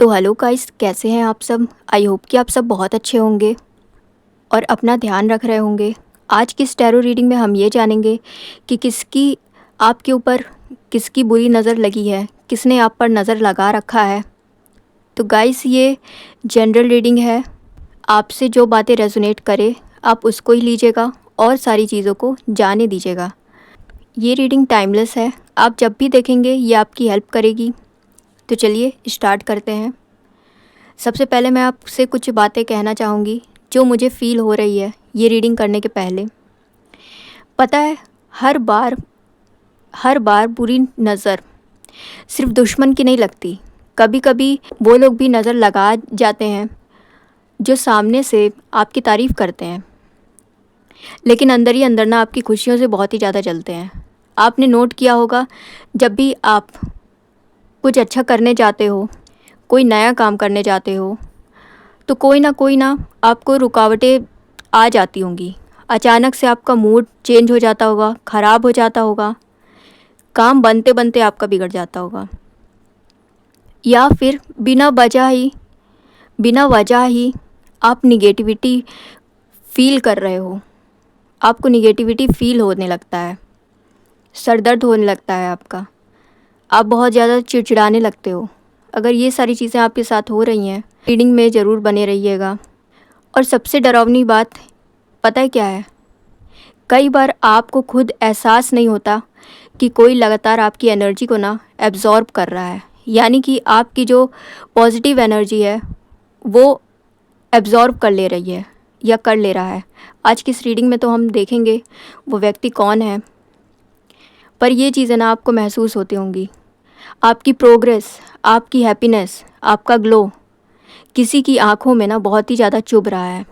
तो hello guys, कैसे हैं आप सब। आई होप कि आप सब बहुत अच्छे होंगे और अपना ध्यान रख रहे होंगे। आज की इस टैरो रीडिंग में हम ये जानेंगे कि किसकी आपके ऊपर किसकी बुरी नज़र लगी है, किसने आप पर नज़र लगा रखा है। तो गाइस, ये जनरल रीडिंग है। आपसे जो बातें रेजोनेट करे आप उसको ही लीजिएगा और सारी चीज़ों को जाने दीजिएगा। ये रीडिंग टाइमलेस है, आप जब भी देखेंगे ये आपकी हेल्प करेगी। तो चलिए स्टार्ट करते हैं। सबसे पहले मैं आपसे कुछ बातें कहना चाहूँगी जो मुझे फ़ील हो रही है ये रीडिंग करने के पहले। पता है, हर बार बुरी नज़र सिर्फ दुश्मन की नहीं लगती। कभी कभी वो लोग भी नज़र लगा जाते हैं जो सामने से आपकी तारीफ़ करते हैं, लेकिन अंदर ही अंदर ना आपकी खुशियों से बहुत ही ज़्यादा जलते हैं। आपने नोट किया होगा, जब भी आप कुछ अच्छा करने जाते हो, कोई नया काम करने जाते हो, तो कोई ना आपको रुकावटें आ जाती होंगी। अचानक से आपका मूड चेंज हो जाता होगा, ख़राब हो जाता होगा, काम बनते बनते आपका बिगड़ जाता होगा, या फिर बिना वजह ही आप निगेटिविटी फील कर रहे हो। आपको निगेटिविटी फील होने लगता है, सर दर्द होने लगता है आपका, आप बहुत ज़्यादा चिड़चिड़ाने लगते हो। अगर ये सारी चीज़ें आपके साथ हो रही हैं, रीडिंग में ज़रूर बने रहिएगा। और सबसे डरावनी बात पता है क्या है? कई बार आपको खुद एहसास नहीं होता कि कोई लगातार आपकी एनर्जी को ना एब्जॉर्ब कर रहा है, यानी कि आपकी जो पॉजिटिव एनर्जी है वो एब्जॉर्ब कर ले रही है या कर ले रहा है। आज की इस रीडिंग में तो हम देखेंगे वो व्यक्ति कौन है, पर ये चीज़ें ना आपको महसूस होती होंगी। आपकी प्रोग्रेस, आपकी हैप्पीनेस, आपका ग्लो किसी की आंखों में ना बहुत ही ज़्यादा चुभ रहा है।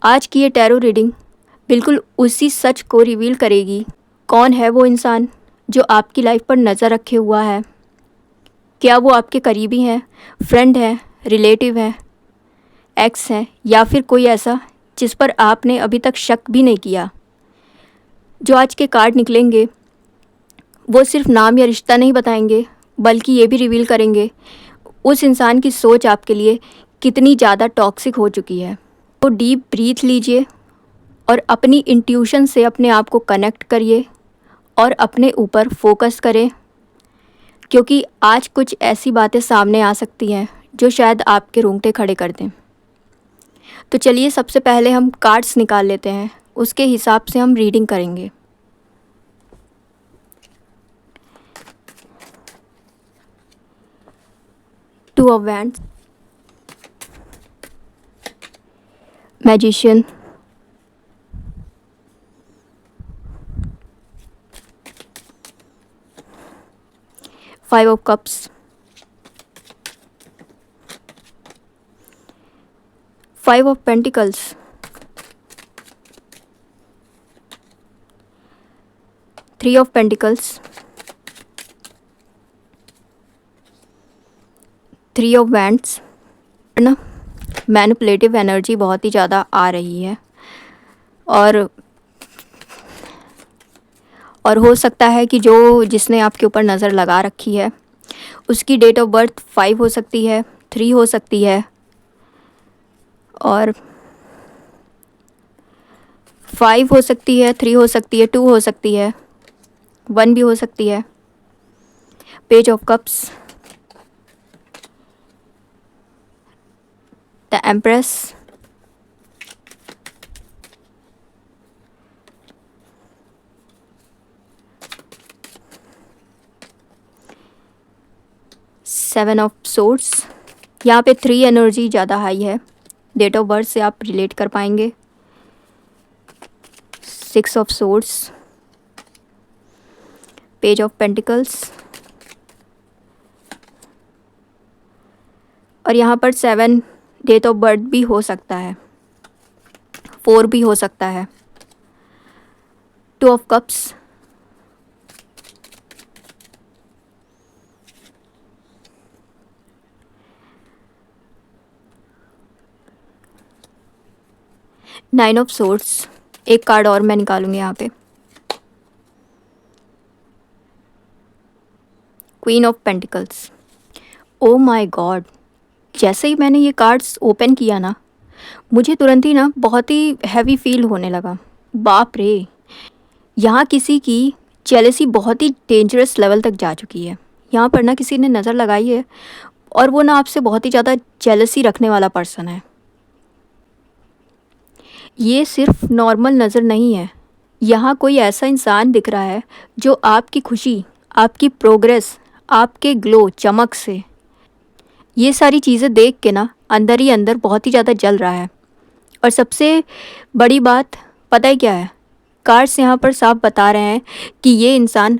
आज की ये टैरो रीडिंग बिल्कुल उसी सच को रिवील करेगी। कौन है वो इंसान जो आपकी लाइफ पर नज़र रखे हुआ है? क्या वो आपके करीबी हैं, फ्रेंड हैं, रिलेटिव हैं, एक्स हैं, या फिर कोई ऐसा जिस पर आपने अभी तक शक भी नहीं किया? जो आज के कार्ड निकलेंगे वो सिर्फ नाम या रिश्ता नहीं बताएंगे, बल्कि ये भी रिवील करेंगे उस इंसान की सोच आपके लिए कितनी ज़्यादा टॉक्सिक हो चुकी है। तो डीप ब्रीथ लीजिए और अपनी इंट्यूशन से अपने आप को कनेक्ट करिए और अपने ऊपर फोकस करें, क्योंकि आज कुछ ऐसी बातें सामने आ सकती हैं जो शायद आपके रोंगटे खड़े कर दें। तो चलिए सबसे पहले हम कार्ड्स निकाल लेते हैं, उसके हिसाब से हम रीडिंग करेंगे। Two of wands, magician, five of cups, five of pentacles, three of pentacles, three of wands. ना मैनिपुलेटिव एनर्जी बहुत ही ज़्यादा आ रही है, और हो सकता है कि जिसने आपके ऊपर नज़र लगा रखी है उसकी डेट ऑफ बर्थ 5 हो सकती है, 3 हो सकती है, और 5 हो सकती है, 3 हो सकती है, 2 हो सकती है, 1 भी हो सकती है। Page of cups, the empress, seven of swords. यहाँ पे 3 एनर्जी ज़्यादा हाई है, डेट ऑफ बर्थ से आप रिलेट कर पाएंगे। 6 of swords, page of pentacles, और यहाँ पर 7 डेट ऑफ बर्थ भी हो सकता है, 4 भी हो सकता है। 2 of cups, nine of swords. एक कार्ड और मैं निकालूंगी यहाँ पे, queen of pentacles. Oh my God! जैसे ही मैंने ये कार्ड्स ओपन किया ना, मुझे तुरंत ही ना बहुत ही हैवी फ़ील होने लगा। बाप रे! यहाँ किसी की जेलसी बहुत ही डेंजरस लेवल तक जा चुकी है। यहाँ पर ना किसी ने नज़र लगाई है और वो ना आपसे बहुत ही ज़्यादा जेलसी रखने वाला पर्सन है। ये सिर्फ नॉर्मल नज़र नहीं है। यहाँ कोई ऐसा इंसान दिख रहा है जो आपकी खुशी, आपकी प्रोग्रेस, आपके ग्लो, चमक से ये सारी चीज़ें देख के ना अंदर ही अंदर बहुत ही ज़्यादा जल रहा है। और सबसे बड़ी बात पता है क्या है? कार्ड्स यहाँ पर साफ बता रहे हैं कि ये इंसान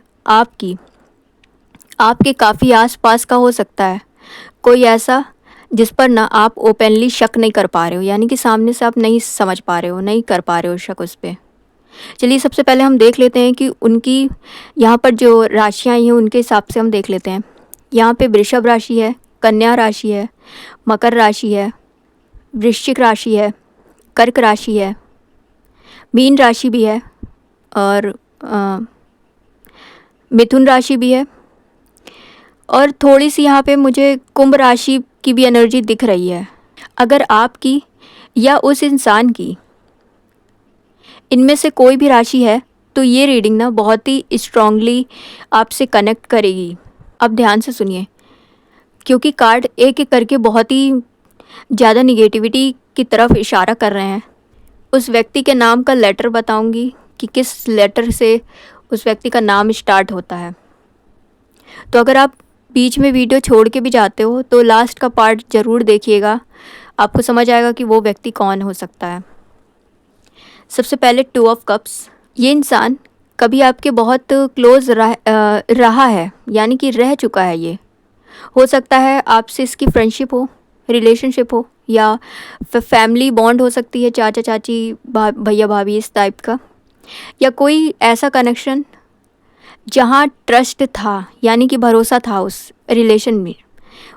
आपके काफ़ी आस-पास का हो सकता है। कोई ऐसा जिस पर ना आप ओपनली शक नहीं कर पा रहे हो, यानी कि सामने से आप नहीं समझ पा रहे हो, नहीं कर पा रहे हो शक उस पे। चलिए सबसे पहले हम देख लेते हैं कि उनकी यहाँ पर जो राशियाँ आई हैं उनके हिसाब से हम देख लेते हैं। यहाँ पे वृषभ राशि है, कन्या राशि है, मकर राशि है, वृश्चिक राशि है, कर्क राशि है, मीन राशि भी है और मिथुन राशि भी है और थोड़ी सी यहाँ पे मुझे कुंभ राशि की भी एनर्जी दिख रही है। अगर आपकी या उस इंसान की इनमें से कोई भी राशि है तो ये रीडिंग ना बहुत ही स्ट्रांगली आपसे कनेक्ट करेगी। अब ध्यान से सुनिए, क्योंकि कार्ड एक एक करके बहुत ही ज़्यादा निगेटिविटी की तरफ इशारा कर रहे हैं। उस व्यक्ति के नाम का लेटर बताऊंगी कि किस लेटर से उस व्यक्ति का नाम स्टार्ट होता है। तो अगर आप बीच में वीडियो छोड़ के भी जाते हो तो लास्ट का पार्ट ज़रूर देखिएगा, आपको समझ आएगा कि वो व्यक्ति कौन हो सकता है। सबसे पहले 2 ऑफ कप्स। ये इंसान कभी आपके बहुत क्लोज रहा है, यानी कि रह चुका है। ये हो सकता है आपसे इसकी फ्रेंडशिप हो, रिलेशनशिप हो या फैमिली बॉन्ड हो सकती है, चाचा चाची, भैया भाभी, इस टाइप का, या कोई ऐसा कनेक्शन जहाँ ट्रस्ट था, यानी कि भरोसा था उस रिलेशन में,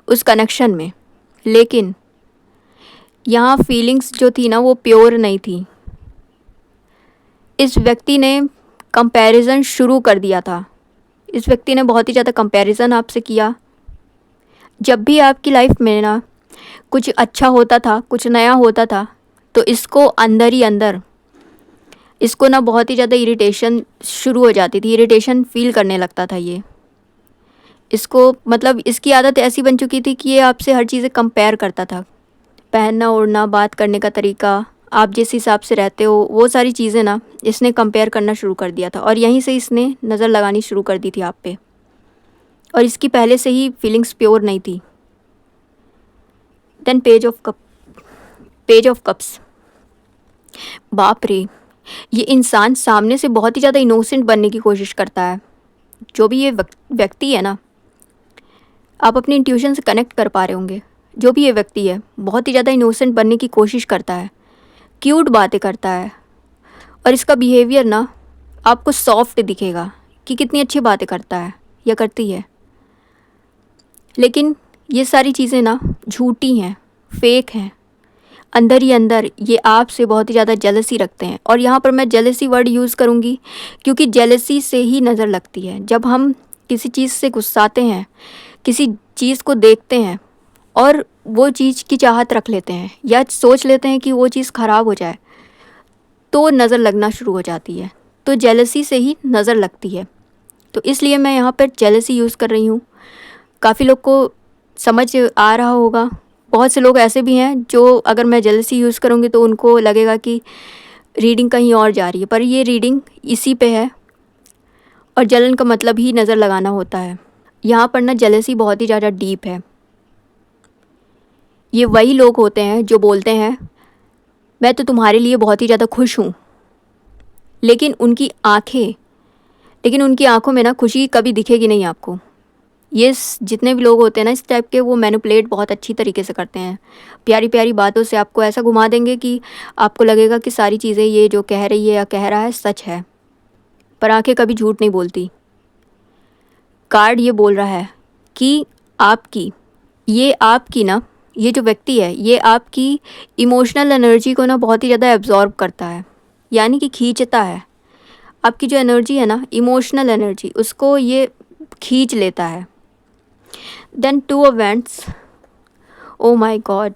उस कनेक्शन में। लेकिन यहाँ फीलिंग्स जो थी ना वो प्योर नहीं थी। इस व्यक्ति ने कंपैरिजन शुरू कर दिया था। इस व्यक्ति ने बहुत ही ज़्यादा कंपैरिजन आपसे किया। जब भी आपकी लाइफ में ना कुछ अच्छा होता था, कुछ नया होता था, तो इसको अंदर ही अंदर इसको ना बहुत ही ज़्यादा इरिटेशन शुरू हो जाती थी, इरिटेशन फील करने लगता था ये। इसको मतलब इसकी आदत ऐसी बन चुकी थी कि ये आपसे हर चीज़ें कंपेयर करता था। पहनना ओढ़ना, बात करने का तरीका, आप जिस हिसाब से रहते हो, वो सारी चीज़ें ना इसने कंपेयर करना शुरू कर दिया था और यहीं से इसने नज़र लगानी शुरू कर दी थी आप पे। और इसकी पहले से ही फीलिंग्स प्योर नहीं थी। Then page of cups. बाप रे! ये इंसान सामने से बहुत ही ज़्यादा इनोसेंट बनने की कोशिश करता है। जो भी ये व्यक्ति है ना, आप अपनी इंट्यूशन से कनेक्ट कर पा रहे होंगे। जो भी ये व्यक्ति है बहुत ही ज़्यादा इनोसेंट बनने की कोशिश करता है, क्यूट बातें करता है और इसका बिहेवियर ना आपको सॉफ्ट दिखेगा कि कितनी अच्छी बातें करता है या करती है। लेकिन ये सारी चीज़ें ना झूठी हैं, फेक हैं। अंदर ही अंदर ये आपसे बहुत ही ज़्यादा जेलसी रखते हैं। और यहाँ पर मैं जेलसी वर्ड यूज़ करूँगी क्योंकि जेलसी से ही नज़र लगती है। जब हम किसी चीज़ से गुस्साते हैं, किसी चीज़ को देखते हैं और वो चीज़ की चाहत रख लेते हैं या सोच लेते हैं कि वो चीज़ ख़राब हो जाए, तो नज़र लगना शुरू हो जाती है। तो जेलसी से ही नज़र लगती है। तो इसलिए मैं यहाँ पर जेलसी यूज़ कर रही हूँ। काफ़ी लोग को समझ आ रहा होगा। बहुत से लोग ऐसे भी हैं जो अगर मैं जेलसी यूज़ करूँगी तो उनको लगेगा कि रीडिंग कहीं और जा रही है, पर ये रीडिंग इसी पे है और जलन का मतलब ही नज़र लगाना होता है। यहाँ पर ना जेलसी बहुत ही ज़्यादा डीप है। ये वही लोग होते हैं जो बोलते हैं मैं तो तुम्हारे लिए बहुत ही ज़्यादा खुश हूँ, लेकिन उनकी आँखों में ना खुशी कभी दिखेगी नहीं आपको। ये जितने भी लोग होते हैं ना इस टाइप के, वो मैनिपुलेट बहुत अच्छी तरीके से करते हैं। प्यारी प्यारी बातों से आपको ऐसा घुमा देंगे कि आपको लगेगा कि सारी चीज़ें ये जो कह रही है या कह रहा है सच है, पर आंखें कभी झूठ नहीं बोलती। कार्ड ये बोल रहा है कि आपकी ना ये जो व्यक्ति है ये आपकी इमोशनल एनर्जी को ना बहुत ही ज़्यादा एब्जॉर्ब करता है, यानी कि खींचता है। आपकी जो एनर्जी है ना, इमोशनल एनर्जी, उसको ये खींच लेता है। Then 2 events, oh my God,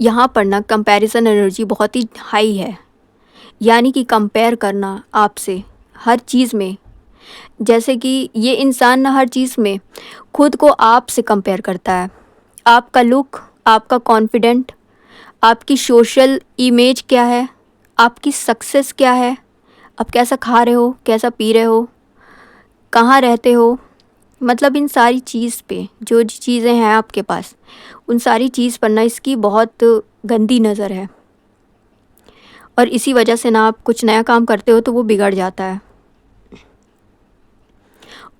यहाँ पर ना कंपैरिजन एनर्जी बहुत ही हाई है। यानी कि कंपेयर करना आपसे हर चीज़ में, जैसे कि ये इंसान ना हर चीज़ में खुद को आप से कंपेयर करता है। आपका लुक, आपका कॉन्फिडेंट, आपकी सोशल इमेज क्या है, आपकी सक्सेस क्या है, आप कैसा खा रहे हो, कैसा पी रहे हो, कहाँ रहते हो, मतलब इन सारी चीज़ पे जो चीज़ें हैं आपके पास, उन सारी चीज़ पर ना इसकी बहुत गंदी नज़र है। और इसी वजह से ना आप कुछ नया काम करते हो तो वो बिगड़ जाता है।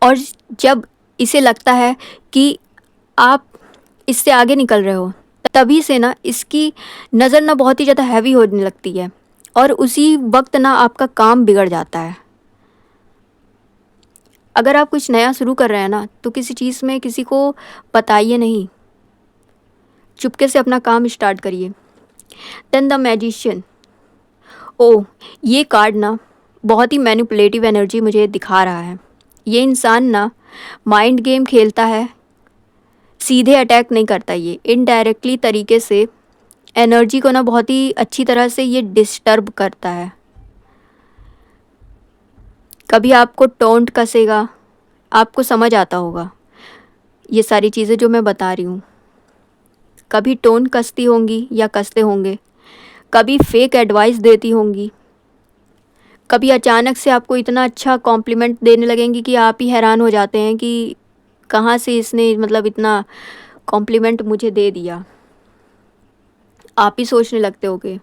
और जब इसे लगता है कि आप इससे आगे निकल रहे हो, तभी से ना इसकी नज़र ना बहुत ही ज़्यादा हैवी होने लगती है और उसी वक्त ना आपका काम बिगड़ जाता है। अगर आप कुछ नया शुरू कर रहे हैं ना, तो किसी चीज़ में किसी को बताइए नहीं, चुपके से अपना काम स्टार्ट करिए। देन द मैजिशियन, ओह, ये कार्ड ना बहुत ही मैनिपुलेटिव एनर्जी मुझे दिखा रहा है। ये इंसान ना माइंड गेम खेलता है, सीधे अटैक नहीं करता, ये इनडायरेक्टली तरीके से एनर्जी को ना बहुत ही अच्छी तरह से ये डिस्टर्ब करता है। कभी आपको टोंट कसेगा, आपको समझ आता होगा ये सारी चीज़ें जो मैं बता रही हूँ। कभी टोन कसती होंगी या कसते होंगे, कभी फेक एडवाइस देती होंगी, कभी अचानक से आपको इतना अच्छा कॉम्प्लीमेंट देने लगेंगी कि आप ही हैरान हो जाते हैं कि कहाँ से इसने मतलब इतना कॉम्प्लीमेंट मुझे दे दिया। आप ही सोचने लगते होगे।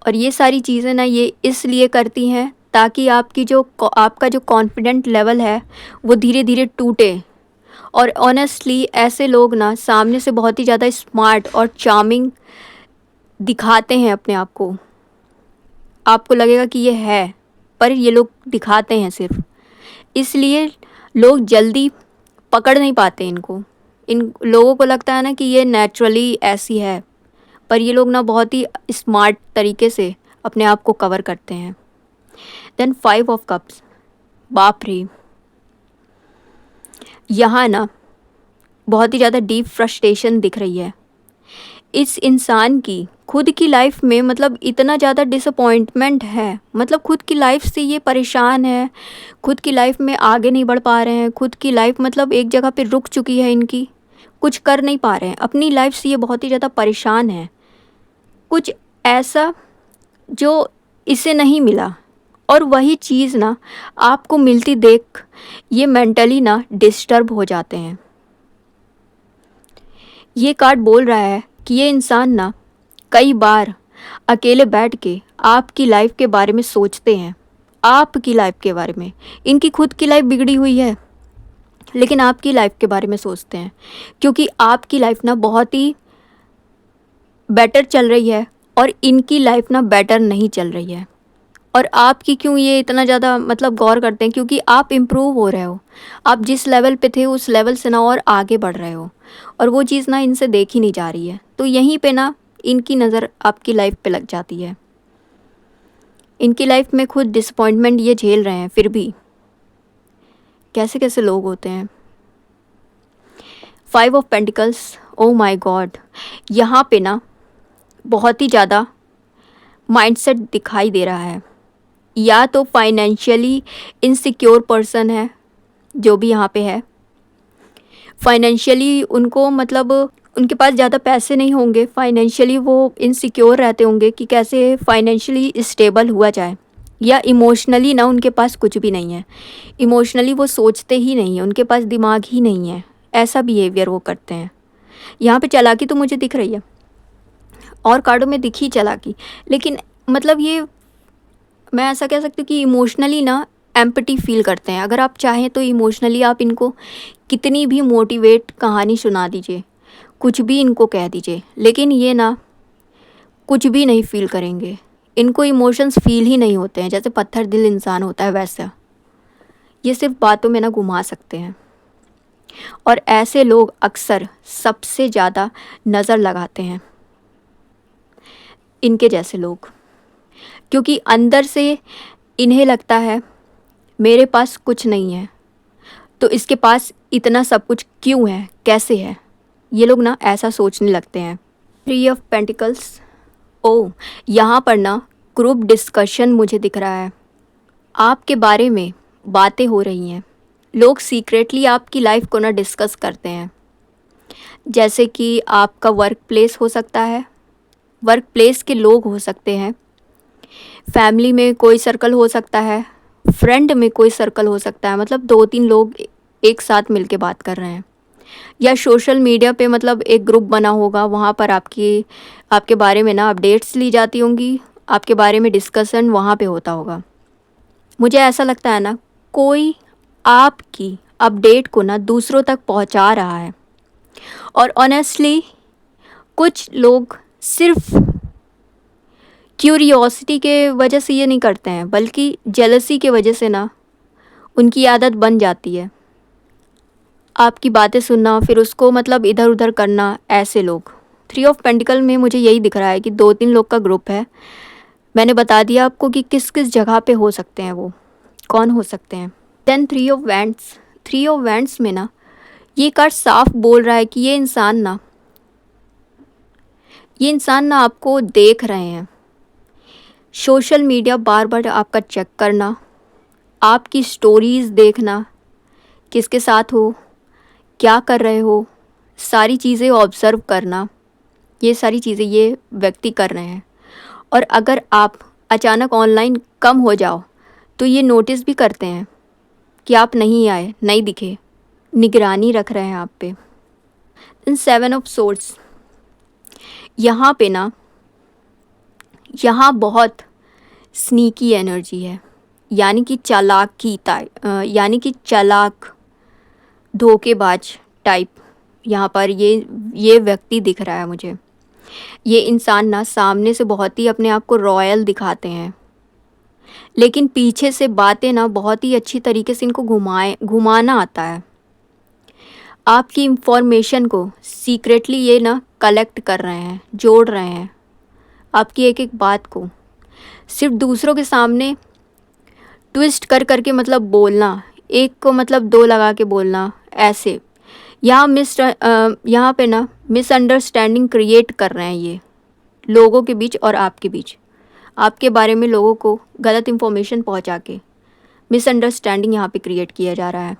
और ये सारी चीज़ें ना ये इसलिए करती हैं ताकि आपका जो कॉन्फिडेंट लेवल है वो धीरे धीरे टूटे। और ऑनेस्टली ऐसे लोग ना सामने से बहुत ही ज़्यादा स्मार्ट और चार्मिंग दिखाते हैं अपने आप को। आपको लगेगा कि ये है, पर ये लोग दिखाते हैं सिर्फ, इसलिए लोग जल्दी पकड़ नहीं पाते इनको। इन लोगों को लगता है ना कि ये नेचुरली ऐसी है, पर ये लोग ना बहुत ही स्मार्ट तरीके से अपने आप को कवर करते हैं। देन 5 ऑफ कप्स, बाप रे, यहाँ ना बहुत ही ज़्यादा डीप फ्रस्ट्रेशन दिख रही है इस इंसान की। खुद की लाइफ में मतलब इतना ज़्यादा डिसअपॉइंटमेंट है, मतलब खुद की लाइफ से ये परेशान है, खुद की लाइफ में आगे नहीं बढ़ पा रहे हैं, खुद की लाइफ मतलब एक जगह पे रुक चुकी है इनकी, कुछ कर नहीं पा रहे हैं अपनी लाइफ से। ये बहुत ही ज़्यादा परेशान है, कुछ ऐसा जो इसे नहीं मिला और वही चीज़ ना आपको मिलती देख ये मेंटली ना डिस्टर्ब हो जाते हैं। ये कार्ड बोल रहा है कि ये इंसान ना कई बार अकेले बैठ के आपकी लाइफ के बारे में सोचते हैं, आपकी लाइफ के बारे में। इनकी खुद की लाइफ बिगड़ी हुई है लेकिन आपकी लाइफ के बारे में सोचते हैं, क्योंकि आपकी लाइफ ना बहुत ही बेटर चल रही है और इनकी लाइफ ना बेटर नहीं चल रही है। और आपकी क्यों ये इतना ज़्यादा मतलब गौर करते हैं, क्योंकि आप इम्प्रूव हो रहे हो, आप जिस लेवल पे थे उस लेवल से ना और आगे बढ़ रहे हो, और वो चीज़ ना इनसे देखी नहीं जा रही है। तो यहीं पे ना इनकी नज़र आपकी लाइफ पे लग जाती है। इनकी लाइफ में खुद डिसअपॉइंटमेंट ये झेल रहे हैं, फिर भी कैसे कैसे लोग होते हैं। 5 of pentacles, oh my God, यहाँ पे ना बहुत ही ज़्यादा माइंडसेट दिखाई दे रहा है। या तो फाइनेंशियली इनसिक्योर पर्सन है जो भी यहाँ पे है, फाइनेंशियली उनको मतलब उनके पास ज़्यादा पैसे नहीं होंगे, फाइनेंशियली वो इनसिक्योर रहते होंगे कि कैसे फाइनेंशियली स्टेबल हुआ जाए। या इमोशनली ना उनके पास कुछ भी नहीं है, इमोशनली वो सोचते ही नहीं है, उनके पास दिमाग ही नहीं है, ऐसा बिहेवियर वो करते हैं। यहाँ पे चालाकी तो मुझे दिख रही है और कार्डों में दिखी चालाकी, लेकिन मतलब ये मैं ऐसा कह सकती हूँ कि इमोशनली ना एम्पैथी फील करते हैं। अगर आप चाहें तो इमोशनली आप इनको कितनी भी मोटिवेट कहानी सुना दीजिए, कुछ भी इनको कह दीजिए, लेकिन ये ना कुछ भी नहीं फील करेंगे। इनको इमोशंस फील ही नहीं होते हैं, जैसे पत्थर दिल इंसान होता है वैसा। ये सिर्फ बातों में ना घुमा सकते हैं। और ऐसे लोग अक्सर सबसे ज़्यादा नज़र लगाते हैं, इनके जैसे लोग, क्योंकि अंदर से इन्हें लगता है मेरे पास कुछ नहीं है तो इसके पास इतना सब कुछ क्यों है, कैसे है, ये लोग ना ऐसा सोचने लगते हैं। 3 ऑफ पेंटिकल्स, ओ यहाँ पर ना ग्रुप डिस्कशन मुझे दिख रहा है। आपके बारे में बातें हो रही हैं, लोग सीक्रेटली आपकी लाइफ को ना डिस्कस करते हैं। जैसे कि आपका वर्क प्लेस हो सकता है, वर्क प्लेस के लोग हो सकते हैं, फैमिली में कोई सर्कल हो सकता है, फ्रेंड में कोई सर्कल हो सकता है, मतलब 2-3 लोग एक साथ मिलके बात कर रहे हैं। या सोशल मीडिया पे मतलब एक ग्रुप बना होगा, वहाँ पर आपके बारे में ना अपडेट्स ली जाती होंगी, आपके बारे में डिस्कशन वहाँ पे होता होगा। मुझे ऐसा लगता है ना, कोई आपकी अपडेट को ना दूसरों तक पहुँचा रहा है। और ऑनेस्टली कुछ लोग सिर्फ क्यूरियोसिटी के वजह से ये नहीं करते हैं, बल्कि जेलसी के वजह से ना उनकी आदत बन जाती है आपकी बातें सुनना, फिर उसको मतलब इधर उधर करना। ऐसे लोग 3 ऑफ पेंटिकल में मुझे यही दिख रहा है कि 2-3 लोग का ग्रुप है। मैंने बता दिया आपको कि किस किस जगह पे हो सकते हैं, वो कौन हो सकते हैं। Then 3 of wands, 3 of wands में ना ये कार्ड साफ बोल रहा है कि ये इंसान ना आपको देख रहे हैं। सोशल मीडिया बार बार आपका चेक करना, आपकी स्टोरीज़ देखना, किसके साथ हो, क्या कर रहे हो, सारी चीज़ें ऑब्ज़र्व करना, ये सारी चीज़ें ये व्यक्ति कर रहे हैं। और अगर आप अचानक ऑनलाइन कम हो जाओ तो ये नोटिस भी करते हैं कि आप नहीं आए, नहीं दिखे, निगरानी रख रहे हैं आप पे। इन 7 ऑफ सोर्ड्स, यहाँ पे ना यहाँ बहुत स्नीकी एनर्जी है, यानी कि यानी कि चालाक धोखेबाज टाइप। यहाँ पर ये व्यक्ति दिख रहा है मुझे। ये इंसान ना सामने से बहुत ही अपने आप को रॉयल दिखाते हैं, लेकिन पीछे से बातें ना बहुत ही अच्छी तरीके से इनको घुमाना आता है। आपकी इंफॉर्मेशन को सीक्रेटली ये ना कलेक्ट कर रहे हैं, जोड़ रहे हैं आपकी एक एक बात को, सिर्फ दूसरों के सामने ट्विस्ट कर करके मतलब बोलना, एक को मतलब दो लगा के बोलना, ऐसे। यहाँ पे ना मिसअंडरस्टैंडिंग क्रिएट कर रहे हैं ये लोगों के बीच और आपके बीच। आपके बारे में लोगों को गलत इन्फॉर्मेशन पहुँचा के मिसअंडरस्टैंडिंग यहाँ पे क्रिएट किया जा रहा है।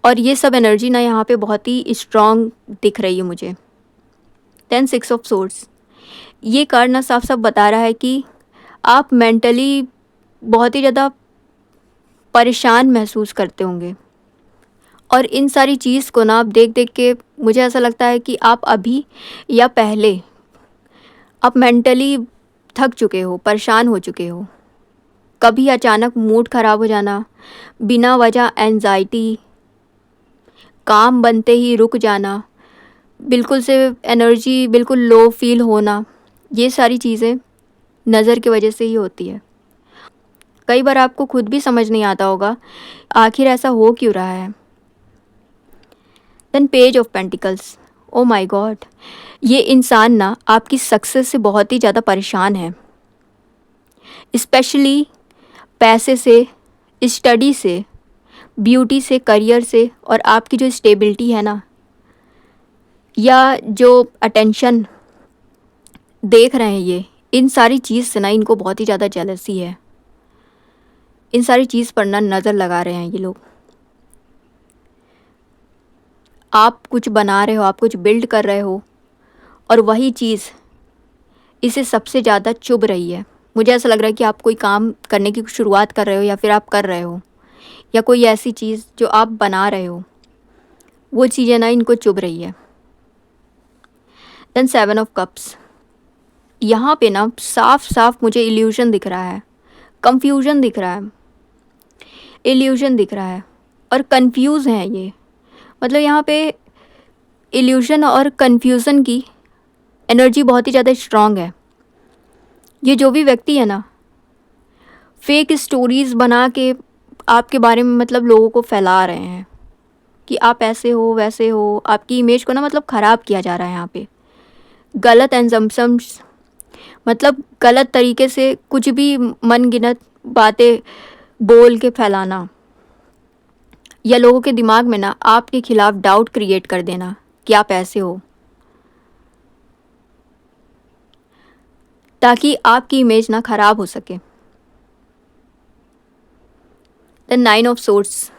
और ये सब एनर्जी ना यहाँ पे बहुत ही स्ट्रॉन्ग दिख रही है मुझे। 6 ऑफ सोर्ड्स, ये कार्ड ना साफ साफ बता रहा है कि आप मेंटली बहुत ही ज़्यादा परेशान महसूस करते होंगे। और इन सारी चीज़ को ना आप देख देख के मुझे ऐसा लगता है कि आप अभी या पहले आप मेंटली थक चुके हो, परेशान हो चुके हो। कभी अचानक मूड ख़राब हो जाना, बिना वजह एंजाइटी, काम बनते ही रुक जाना, बिल्कुल से एनर्जी बिल्कुल लो फील होना, ये सारी चीज़ें नज़र की वजह से ही होती है। कई बार आपको खुद भी समझ नहीं आता होगा आखिर ऐसा हो क्यों रहा है। Then page of pentacles, oh my God, ये इंसान ना आपकी सक्सेस से बहुत ही ज़्यादा परेशान है, स्पेशली पैसे से, स्टडी से, ब्यूटी से, करियर से, और आपकी जो स्टेबिलिटी है ना, या जो अटेंशन देख रहे हैं ये, इन सारी चीज़ से ना इनको बहुत ही ज़्यादा जेलसी है। इन सारी चीज़ पर ना नज़र लगा रहे हैं ये लोग। आप कुछ बना रहे हो, आप कुछ बिल्ड कर रहे हो, और वही चीज़ इसे सबसे ज़्यादा चुभ रही है। मुझे ऐसा लग रहा है कि आप कोई काम करने की शुरुआत कर रहे हो, या फिर आप कर रहे हो, या कोई ऐसी चीज़ जो आप बना रहे हो, वो चीज़ें ना इनको चुभ रही है। देन 7 ऑफ कप्स, यहाँ पे ना साफ साफ मुझे इल्यूजन दिख रहा है, कंफ्यूजन दिख रहा है, इल्यूजन दिख रहा है, और कंफ्यूज हैं ये। मतलब यहाँ पे इल्यूजन और कंफ्यूजन की एनर्जी बहुत ही ज़्यादा स्ट्रॉन्ग है। ये जो भी व्यक्ति है ना, फेक स्टोरीज़ बना के आपके बारे में मतलब लोगों को फैला रहे हैं कि आप ऐसे हो, वैसे हो। आपकी इमेज को ना मतलब ख़राब किया जा रहा है यहाँ पे। गलत एजम्पशंस, मतलब गलत तरीके से कुछ भी मनगिनत बातें बोल के फैलाना, या लोगों के दिमाग में ना आपके खिलाफ डाउट क्रिएट कर देना कि आप ऐसे हो, ताकि आपकी इमेज ना खराब हो सके। द 9 ऑफ सोर्ड्स,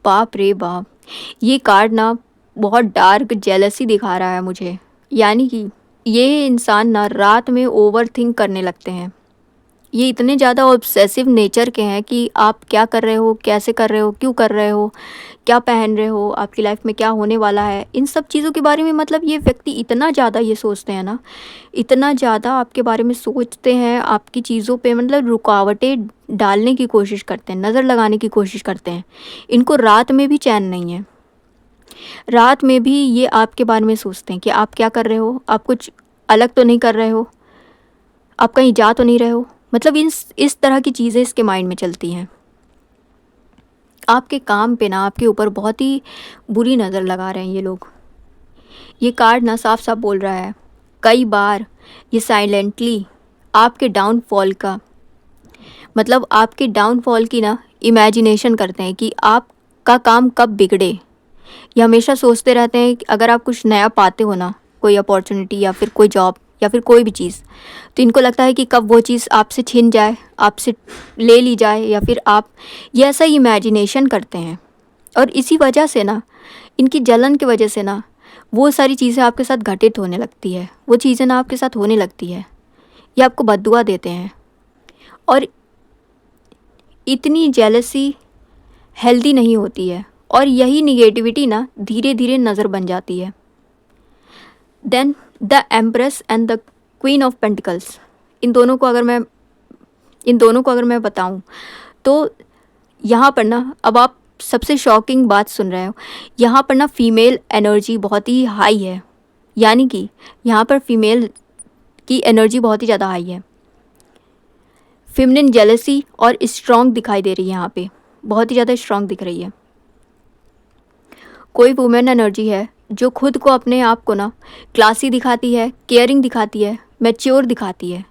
बाप रे बाप, ये कार्ड ना बहुत डार्क जेलसी दिखा रहा है मुझे। यानी कि ये इंसान ना रात में ओवर थिंक करने लगते हैं। ये इतने ज़्यादा ऑब्सेसिव नेचर के हैं कि आप क्या कर रहे हो, कैसे कर रहे हो, क्यों कर रहे हो, क्या पहन रहे हो, आपकी लाइफ में क्या होने वाला है, इन सब चीज़ों के बारे में मतलब ये व्यक्ति इतना ज़्यादा ये सोचते हैं ना, इतना ज़्यादा आपके बारे में सोचते हैं, आपकी चीज़ों पे मतलब रुकावटें डालने की कोशिश करते हैं, नज़र लगाने की कोशिश करते हैं। इनको रात में भी चैन नहीं है। रात में भी ये आपके बारे में सोचते हैं कि आप क्या कर रहे हो, आप कुछ अलग तो नहीं कर रहे हो, आप कहीं जा तो नहीं रहे हो। मतलब इस तरह की चीज़ें इसके माइंड में चलती हैं। आपके काम पे ना आपके ऊपर बहुत ही बुरी नज़र लगा रहे हैं ये लोग। ये कार्ड ना साफ साफ बोल रहा है, कई बार ये साइलेंटली आपके डाउनफॉल का मतलब आपके डाउनफॉल की ना इमेजिनेशन करते हैं कि आपका काम कब बिगड़े। ये हमेशा सोचते रहते हैं कि अगर आप कुछ नया पाते हो ना, कोई अपॉर्चुनिटी या फिर कोई जॉब या फिर कोई भी चीज़, तो इनको लगता है कि कब वो चीज़ आपसे छिन जाए, आपसे ले ली जाए, या फिर आप ये ऐसा इमेजिनेशन करते हैं। और इसी वजह से ना, इनकी जलन की वजह से ना, वो सारी चीज़ें आपके साथ घटित होने लगती है, वो चीज़ें ना आपके साथ होने लगती है। ये आपको बद्दुआ देते हैं। और इतनी जेलसी हेल्दी नहीं होती है, और यही निगेटिविटी ना धीरे धीरे नज़र बन जाती है। Then the empress and the queen of pentacles, इन दोनों को अगर मैं बताऊं तो यहाँ पर ना, अब आप सबसे शॉकिंग बात सुन रहे हो, यहाँ पर ना फीमेल एनर्जी बहुत ही हाई है। यानी कि यहाँ पर फीमेल की एनर्जी बहुत ही ज़्यादा हाई है। फेमिनिन जेलसी और स्ट्रॉन्ग दिखाई दे रही है, यहाँ पे बहुत ही ज़्यादा स्ट्रॉन्ग दिख रही है। कोई वुमेन एनर्जी है जो खुद को, अपने आप को ना क्लासी दिखाती है, केयरिंग दिखाती है, मैच्योर दिखाती है,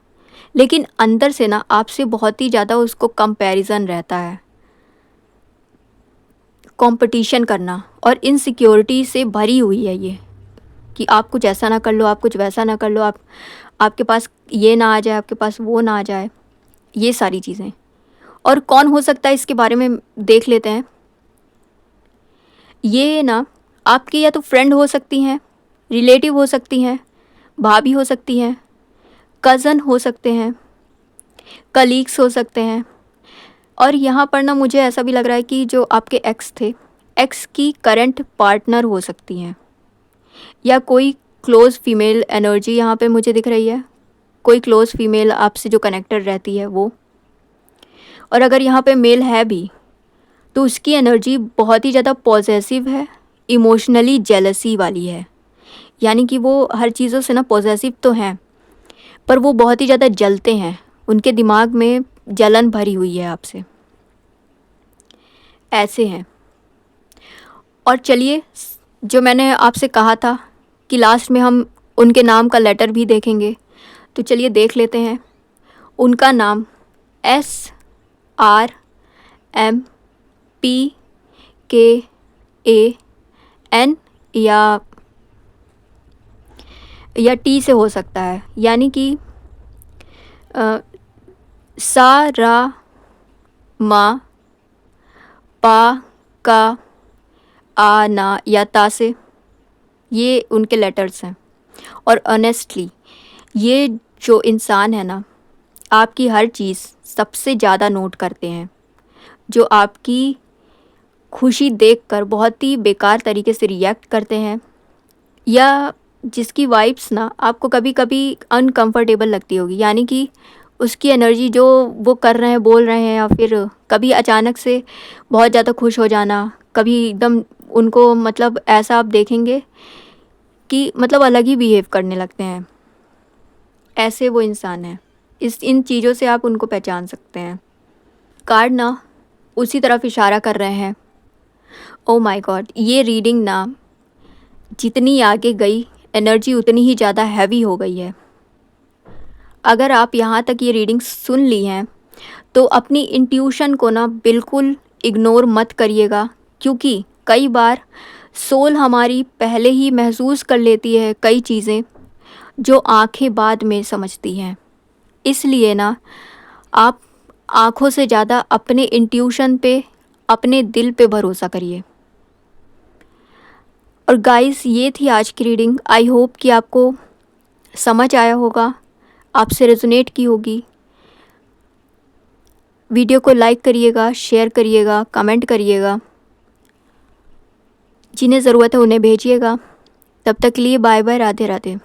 लेकिन अंदर से ना आपसे बहुत ही ज़्यादा उसको कंपैरिजन रहता है, कंपटीशन करना और इनसिक्योरिटी से भरी हुई है ये, कि आप कुछ ऐसा ना कर लो, आप कुछ वैसा ना कर लो, आपके पास ये ना आ जाए, आपके पास वो ना आ जाए, ये सारी चीज़ें। और कौन हो सकता है इसके बारे में देख लेते हैं। ये ना आपकी या तो फ्रेंड हो सकती हैं, रिलेटिव हो सकती हैं, भाभी हो सकती हैं, कज़न हो सकते हैं, कलीग्स हो सकते हैं। और यहाँ पर ना मुझे ऐसा भी लग रहा है कि जो आपके एक्स थे, एक्स की करंट पार्टनर हो सकती हैं, या कोई क्लोज़ फीमेल एनर्जी यहाँ पे मुझे दिख रही है, कोई क्लोज़ फीमेल आपसे जो कनेक्टेड रहती है वो। और अगर यहाँ पे मेल है भी तो उसकी एनर्जी बहुत ही ज़्यादा पॉजेसिव है, इमोशनली जेलसी वाली है। यानी कि वो हर चीज़ों से ना पॉजेसिव तो हैं, पर वो बहुत ही ज़्यादा जलते हैं, उनके दिमाग में जलन भरी हुई है आपसे, ऐसे हैं। और चलिए, जो मैंने आपसे कहा था कि लास्ट में हम उनके नाम का लेटर भी देखेंगे, तो चलिए देख लेते हैं। उनका नाम SRMPKAN या टी से हो सकता है, यानी कि सा रा मा पा का आ ना या ता से, ये उनके लेटर्स हैं। और ऑनेस्टली ये जो इंसान है ना, आपकी हर चीज़ सबसे ज़्यादा नोट करते हैं, जो आपकी खुशी देखकर बहुत ही बेकार तरीके से रिएक्ट करते हैं, या जिसकी वाइब्स ना आपको कभी कभी अनकंफर्टेबल लगती होगी। यानी कि उसकी एनर्जी जो वो कर रहे हैं, बोल रहे हैं, या फिर कभी अचानक से बहुत ज़्यादा खुश हो जाना, कभी एकदम उनको मतलब ऐसा आप देखेंगे कि मतलब अलग ही बिहेव करने लगते हैं, ऐसे वो इंसान है। इन चीज़ों से आप उनको पहचान सकते हैं। कार्ड ना उसी तरफ इशारा कर रहे हैं। ओ माय गॉड, ये रीडिंग ना जितनी आगे गई, एनर्जी उतनी ही ज़्यादा हैवी हो गई है। अगर आप यहाँ तक ये रीडिंग सुन ली हैं तो अपनी इंट्यूशन को ना बिल्कुल इग्नोर मत करिएगा, क्योंकि कई बार सोल हमारी पहले ही महसूस कर लेती है कई चीज़ें जो आंखें बाद में समझती हैं। इसलिए ना आप आँखों से ज़्यादा अपने इंट्यूशन पे, अपने दिल पे भरोसा करिए। और गाइस, ये थी आज की रीडिंग। आई होप कि आपको समझ आया होगा, आपसे रेजोनेट की होगी। वीडियो को लाइक करिएगा, शेयर करिएगा, कमेंट करिएगा। जिन्हें ज़रूरत है उन्हें भेजिएगा। तब तक के लिए बाय बाय, राधे राधे।